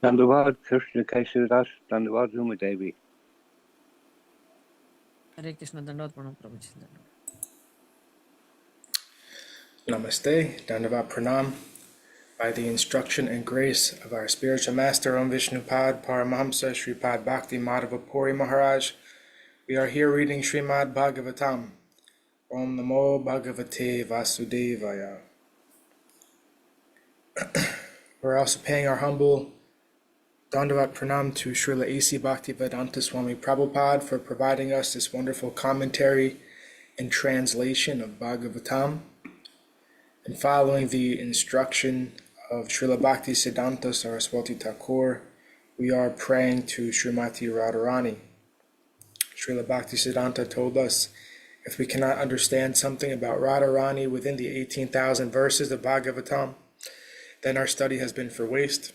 Dandavad Krishna Keshadas, Dandavad Humadevi. Hare Krishna, Dandavad Pranam Prabhuji. Namaste, Dandavat Pranam. By the instruction and grace of our spiritual master, Om Vishnupad Paramahamsa Sripad Bhakti Madhava Puri Maharaj, we are here reading Srimad Bhagavatam. Om Namo Bhagavate Vasudevaya. We're also paying our humble Dandavat Pranam to Srila A.C. Bhaktivedanta Swami Prabhupada for providing us this wonderful commentary and translation of Bhagavatam. And following the instruction of Srila Bhaktisiddhanta Saraswati Thakur, we are praying to Srimati Radharani. Srila Bhaktisiddhanta told us, if we cannot understand something about Radharani within the 18,000 verses of Bhagavatam, then our study has been for waste.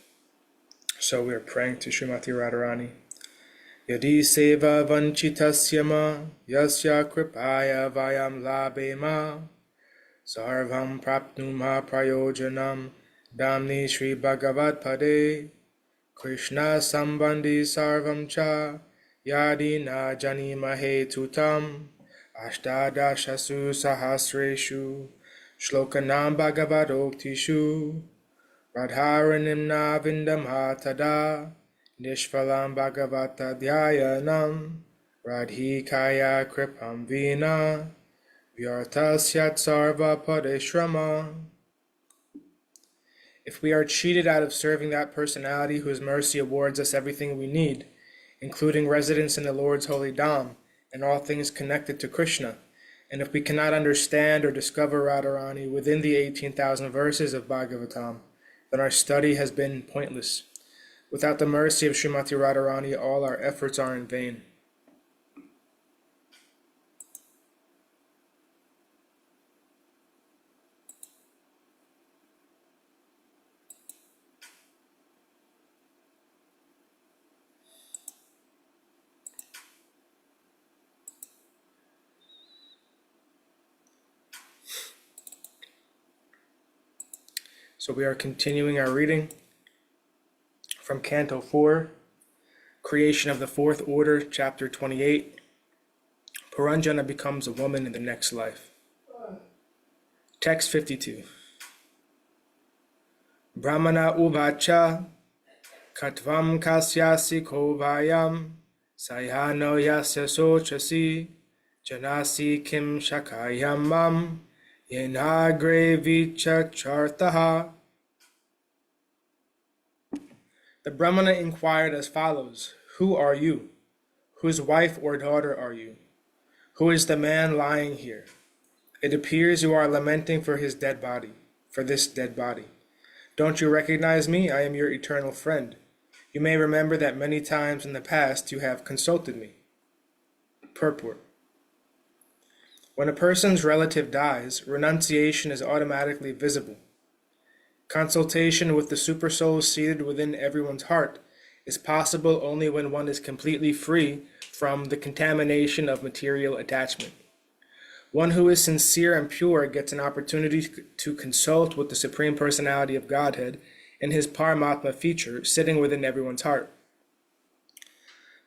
So we are praying to Srimati Radharani. Yadi seva vanchitasya ma yasya kripaya vayam labema sarvam prapnuma prayojanam damni Shri Bhagavat Pade Krishna sambandhi sarvam cha yadi na janimahe tutam ashtadashasu sahasreshu shlokanam bhagavadoktishu radharanimna vindamhatada nishvalam bhagavata dhyayanam radhikaya kripam vina vyartasyat sarva padeshrama. If we are cheated out of serving that personality whose mercy awards us everything we need, including residence in the Lord's holy Dham and all things connected to Krishna, and if we cannot understand or discover Radharani within the 18,000 verses of Bhagavatam, then our study has been pointless. Without the mercy of Srimati Radharani, all our efforts are in vain. So we are continuing our reading from Canto 4, Creation of the Fourth Order, Chapter 28. Purañjana becomes a woman in the next life. Text 52. Brahmana uvacha katvam kasyasi kovayam sayano yasya sochasi janasi kim shakayam mam yenagre vicha chartaha. The Brahmana inquired as follows, who are you? Whose wife or daughter are you? Who is the man lying here? It appears you are lamenting for his dead body, for this dead body. Don't you recognize me? I am your eternal friend. You may remember that many times in the past you have consulted me. Purport. When a person's relative dies, renunciation is automatically visible. Consultation with the Supersoul seated within everyone's heart is possible only when one is completely free from the contamination of material attachment. One who is sincere and pure gets an opportunity to consult with the Supreme Personality of Godhead in his Paramatma feature sitting within everyone's heart.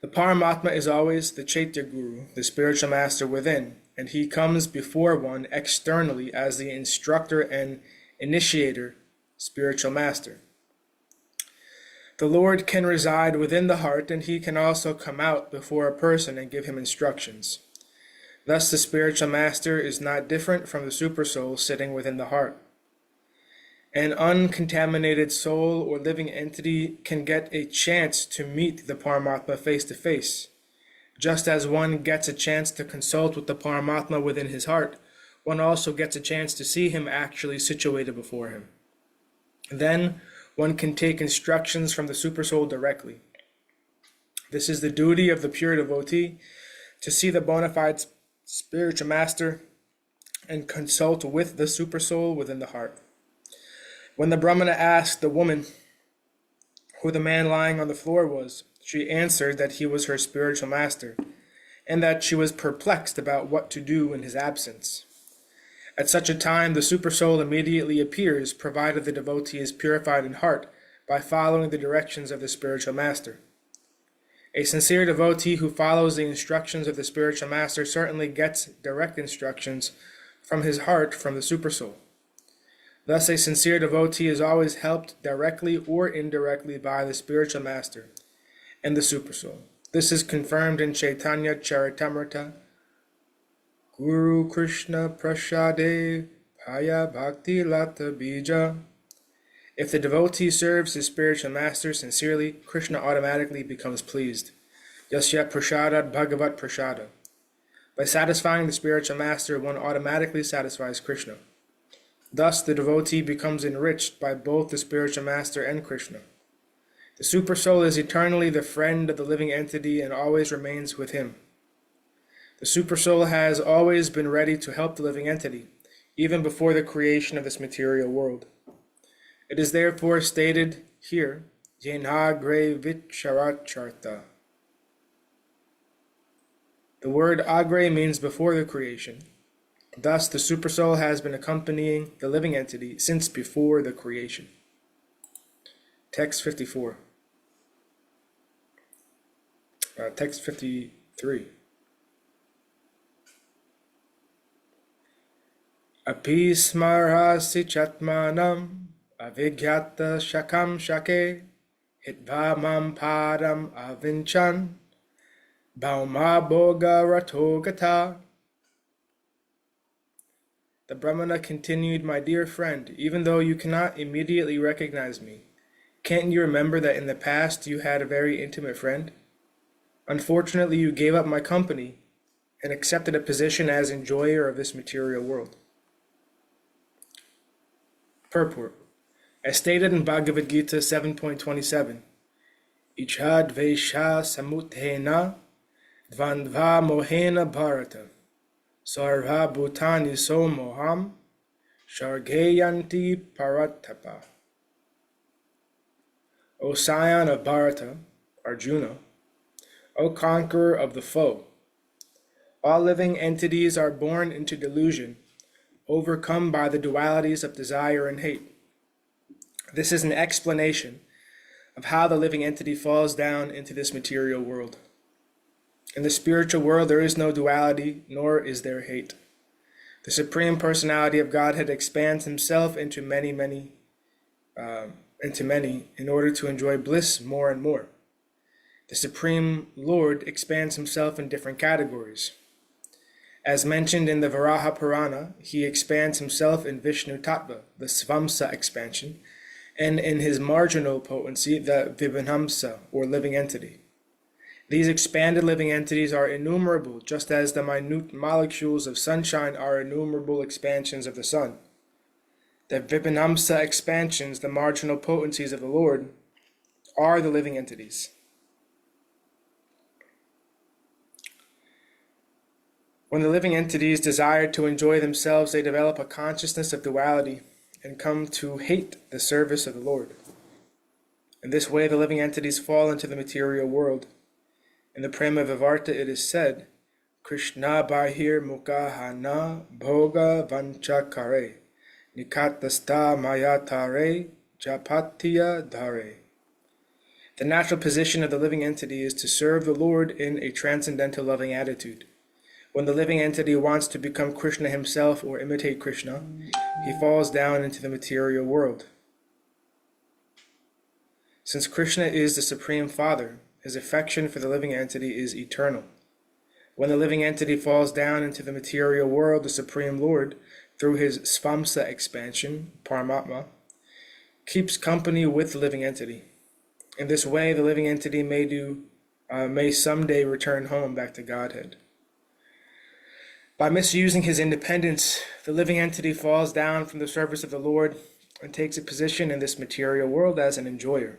The Paramatma is always the Chaitya Guru, the spiritual master within, and he comes before one externally as the instructor and initiator, spiritual master. The Lord can reside within the heart, and he can also come out before a person and give him instructions. Thus the spiritual master is not different from the supersoul sitting within the heart. An uncontaminated soul or living entity can get a chance to meet the Paramatma face to face. Just as one gets a chance to consult with the Paramatma within his heart, one also gets a chance to see him actually situated before him. Then one can take instructions from the Supersoul directly. This is the duty of the pure devotee, to see the bona fide spiritual master and consult with the Supersoul within the heart. When the Brahmana asked the woman who the man lying on the floor was, she answered that he was her spiritual master, and that she was perplexed about what to do in his absence. At such a time, the Supersoul immediately appears, provided the devotee is purified in heart by following the directions of the spiritual master. A sincere devotee who follows the instructions of the spiritual master certainly gets direct instructions from his heart from the Supersoul. Thus, a sincere devotee is always helped directly or indirectly by the spiritual master and the Supersoul. This is confirmed in Chaitanya Charitamrita, Guru Krishna Prasade Paya Bhakti Lata Bija. If the devotee serves his spiritual master sincerely, Krishna automatically becomes pleased. Yasya Prashadat Bhagavat Prasada. By satisfying the spiritual master, one automatically satisfies Krishna. Thus, the devotee becomes enriched by both the spiritual master and Krishna. The Supersoul is eternally the friend of the living entity and always remains with him. The Supersoul has always been ready to help the living entity, even before the creation of this material world. It is therefore stated here, Jenagre Vicharacharta. The word agre means before the creation. Thus, the Supersoul has been accompanying the living entity since before the creation. Text 54. Text 53. Api smarasi chatmanam avigyata shakam shake hitvamam padam avinchan bauma boga ratogata. The Brahmana continued, "My dear friend, even though you cannot immediately recognize me, can't you remember that in the past you had a very intimate friend? Unfortunately, you gave up my company and accepted a position as enjoyer of this material world." Purport. As stated in Bhagavad Gita 7.27, Ichad Vesha Samuthena Dvandva Mohena Bharata Sarva Bhutani Somoham Shargeyanti Paratapa. O scion of Bharata, Arjuna, O conqueror of the foe, all living entities are born into delusion, overcome by the dualities of desire and hate. This is an explanation of how the living entity falls down into this material world. In the spiritual world, there is no duality, nor is there hate. The Supreme Personality of Godhead expands himself into many in order to enjoy bliss more and more. The Supreme Lord expands himself in different categories. As mentioned in the Varaha Purana, he expands himself in Vishnu Tattva, the Svamsa expansion, and in his marginal potency, the Vibhanamsa, or living entity. These expanded living entities are innumerable, just as the minute molecules of sunshine are innumerable expansions of the sun. The Vibhanamsa expansions, the marginal potencies of the Lord, are the living entities. When the living entities desire to enjoy themselves, they develop a consciousness of duality and come to hate the service of the Lord. In this way, the living entities fall into the material world. In the Prema Vivarta, it is said, Krishna bahir mukahana bhoga vanchakare nikatasta mayatare japatiya dhare. The natural position of the living entity is to serve the Lord in a transcendental loving attitude. When the living entity wants to become Krishna himself or imitate Krishna, he falls down into the material world. Since Krishna is the Supreme Father, his affection for the living entity is eternal. When the living entity falls down into the material world, the Supreme Lord, through his Svamsa expansion, Paramatma, keeps company with the living entity. In this way, the living entity may someday return home back to Godhead. By misusing his independence, the living entity falls down from the service of the Lord and takes a position in this material world as an enjoyer.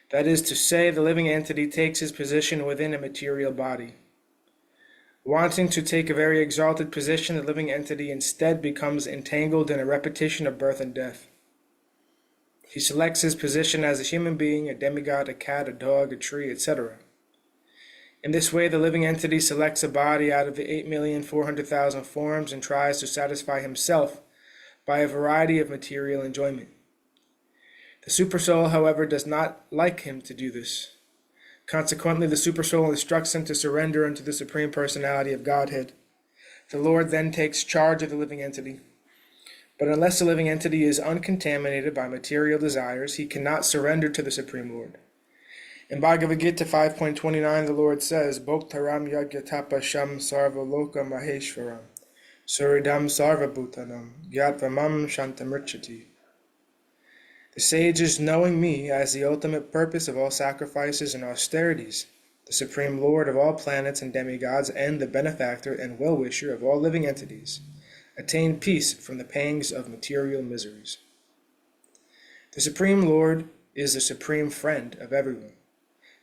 That is to say, the living entity takes his position within a material body. Wanting to take a very exalted position, the living entity instead becomes entangled in a repetition of birth and death. He selects his position as a human being, a demigod, a cat, a dog, a tree, etc. In this way, the living entity selects a body out of the 8,400,000 forms and tries to satisfy himself by a variety of material enjoyment. The Supersoul, however, does not like him to do this. Consequently, the Supersoul instructs him to surrender unto the Supreme Personality of Godhead. The Lord then takes charge of the living entity. But unless the living entity is uncontaminated by material desires, he cannot surrender to the Supreme Lord. In Bhagavad Gita 5.29, the Lord says, Bhoktaram yagyatapa sham sarva loka maheshwaram, suridam sarva bhutanam, gyatvam shantamurchati. The sages, knowing me as the ultimate purpose of all sacrifices and austerities, the Supreme Lord of all planets and demigods, and the benefactor and well-wisher of all living entities, attain peace from the pangs of material miseries. The Supreme Lord is the supreme friend of everyone.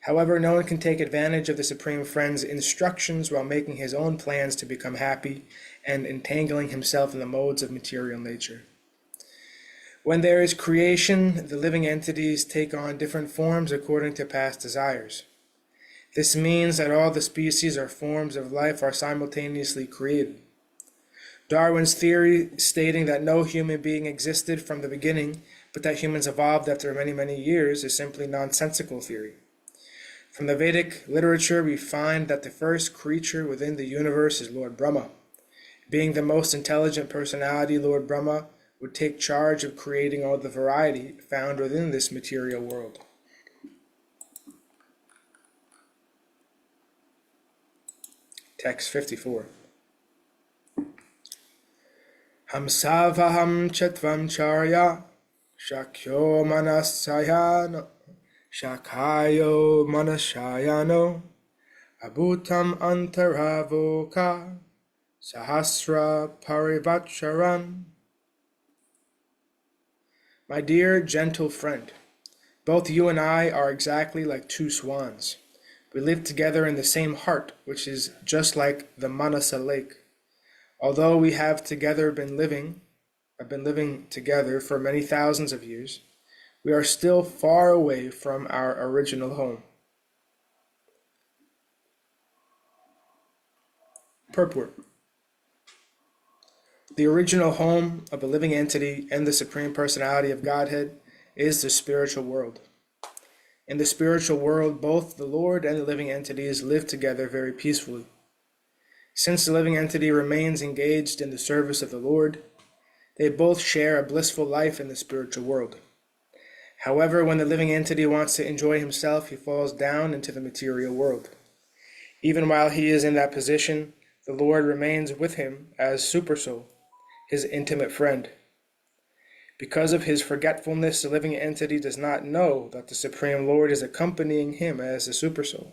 However, no one can take advantage of the Supreme Friend's instructions while making his own plans to become happy and entangling himself in the modes of material nature. When there is creation, the living entities take on different forms according to past desires. This means that all the species or forms of life are simultaneously created. Darwin's theory, stating that no human being existed from the beginning, but that humans evolved after many, many years, is simply nonsensical theory. From the Vedic literature, we find that the first creature within the universe is Lord Brahma. Being the most intelligent personality, Lord Brahma would take charge of creating all the variety found within this material world. Text 54. Hamsavaham chetvam charya shakyo manasayano shakayo manashayano abhutam antaravoka sahasra parivacharan. My dear, gentle friend, both you and I are exactly like two swans. We live together in the same heart, which is just like the Manasa lake. Although we have been living together for many thousands of years, we are still far away from our original home. Purport. The original home of a living entity and the Supreme Personality of Godhead is the spiritual world. In the spiritual world, both the Lord and the living entities live together very peacefully. Since the living entity remains engaged in the service of the Lord, they both share a blissful life in the spiritual world. However, when the living entity wants to enjoy himself, he falls down into the material world. Even while he is in that position, the Lord remains with him as Supersoul, his intimate friend. Because of his forgetfulness, the living entity does not know that the Supreme Lord is accompanying him as a Supersoul.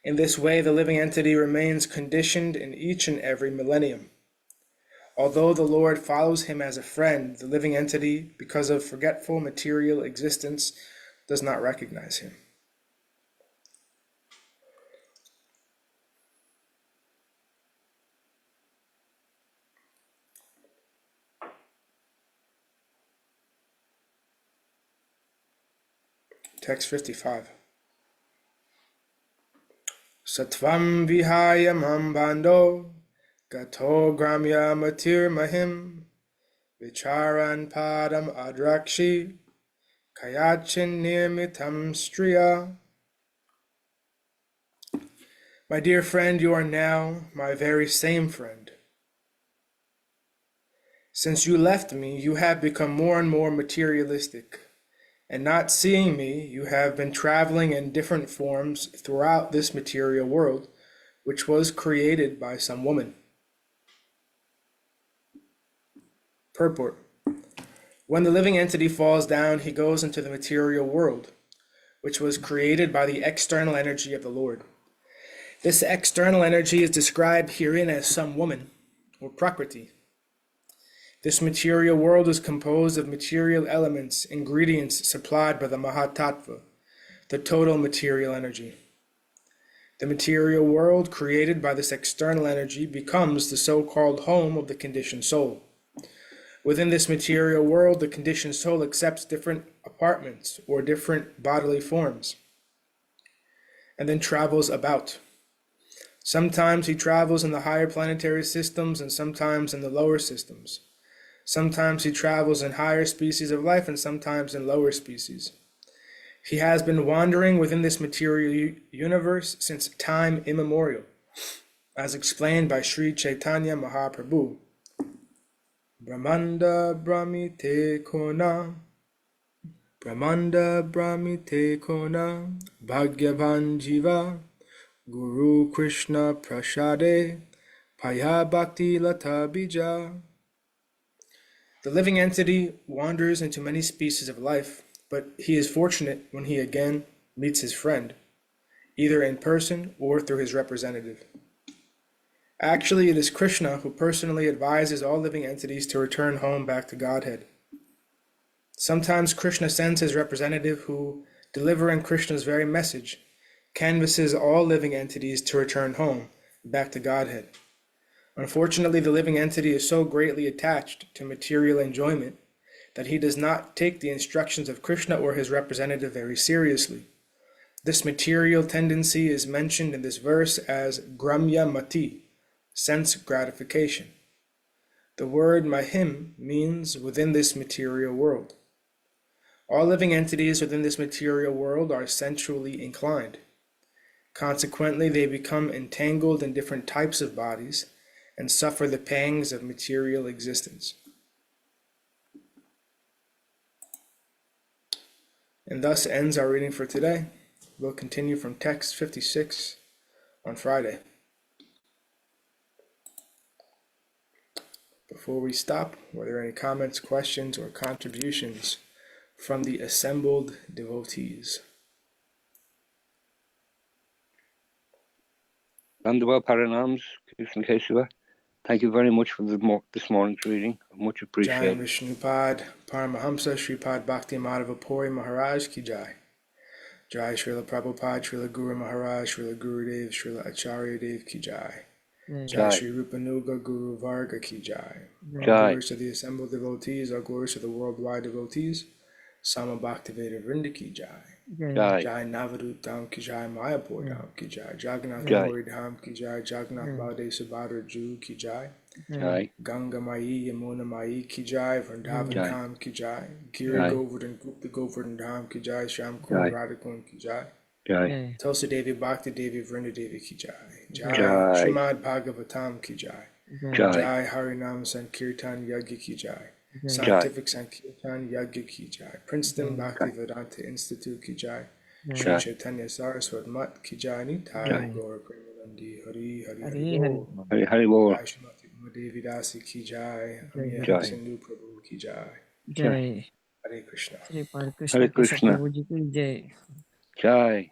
In this way, the living entity remains conditioned in each and every millennium. Although the Lord follows him as a friend, the living entity, because of forgetful material existence, does not recognize him. Text 55. Satvam vihaya mambando gato gramya matir mahim vicharan padam adrakshi kayachin nirmitam striya. My dear friend, you are now my very same friend. Since you left me, you have become more and more materialistic. And not seeing me, you have been traveling in different forms throughout this material world, which was created by some woman. Purport. When the living entity falls down, he goes into the material world, which was created by the external energy of the Lord. This external energy is described herein as some woman, or Prakriti. This material world is composed of material elements, ingredients supplied by the Mahatattva, the total material energy. The material world created by this external energy becomes the so-called home of the conditioned soul. Within this material world, the conditioned soul accepts different apartments or different bodily forms, and then travels about. Sometimes he travels in the higher planetary systems and sometimes in the lower systems. Sometimes he travels in higher species of life and sometimes in lower species. He has been wandering within this material universe since time immemorial, as explained by Sri Chaitanya Mahaprabhu. Brahmanda Brahmite Kona, Brahmanda Brahmite Kona, Bhagyavan Jiva, Guru Krishna Prashade, Paya Bhakti Lata Bija. The living entity wanders into many species of life, but he is fortunate when he again meets his friend, either in person or through his representative. Actually, it is Krishna who personally advises all living entities to return home back to Godhead. Sometimes Krishna sends his representative who, delivering Krishna's very message, canvasses all living entities to return home back to Godhead. Unfortunately, the living entity is so greatly attached to material enjoyment that he does not take the instructions of Krishna or his representative very seriously. This material tendency is mentioned in this verse as gramya mati, sense gratification. The word mahim means within this material world. All living entities within this material world are sensually inclined. Consequently, they become entangled in different types of bodies and suffer the pangs of material existence. And thus ends our reading for today. We'll continue from text 56 on Friday. Before we stop, were there any comments, questions, or contributions from the assembled devotees? Dandava Paranams, Krishna Kesava. Thank you very much for this morning's reading. Much Jai appreciated. Vishnupad, Paramahamsa, Sripad Bhakti Madhava Puri Maharaj Ki Jai. Jai Srila Prabhupada, Srila Guru Maharaj, Srila Gurudev, Srila Acharya Dev Ki Jai. Jai Jai. Shri Rupanuga Guru Varga Ki Jai. All Jai. glories to the assembled devotees, all glories to the worldwide devotees. Sama Bhaktiveda Vrinda Ki Jai. Jai. Jai Navadut Dham Ki Jai, Mayapur Dham Ki Jai. Jagannath Jai. Gauri Dham Ki Jai, Jagannath Baladev Subhadra Ju Ki Jai. Jai. Ganga Mai, Yamuna Mai Ki Jai, Vrindavan Jai. Dham Ki Jai. Giri Jai. Govardhan Gupta Govardhan Dham Ki Jai, Sham Jai. Kund Radhakund Ki Jai. Jai. Tulsi Devi Bhakti Devi Vrinda Devi Ki Jai. Jai. Jai. Srimad Bhagavatam Ki Jai. Jai. Jai Harinam Sankirtan Yagya Ki Jai. Jai. Scientific Sankirtan Yagya Ki Jai. Princeton Bhaktivedanta Institute Ki Jai. Sri Jai. Chaitanya Saraswat Mat Ki Jai. Jai. Nitai Gaur Premanandi Hari Hari Hari Hari Hari. Bol. Hari Hari Bol. Jai Shrimati Umadevi Dasi Ki Jai. Amiya Jai. Sindhu Prabhu Ki Jai. जय Hare Krishna. Shripad Hare Krishna Krishna. प्रभु जी की जय Jai.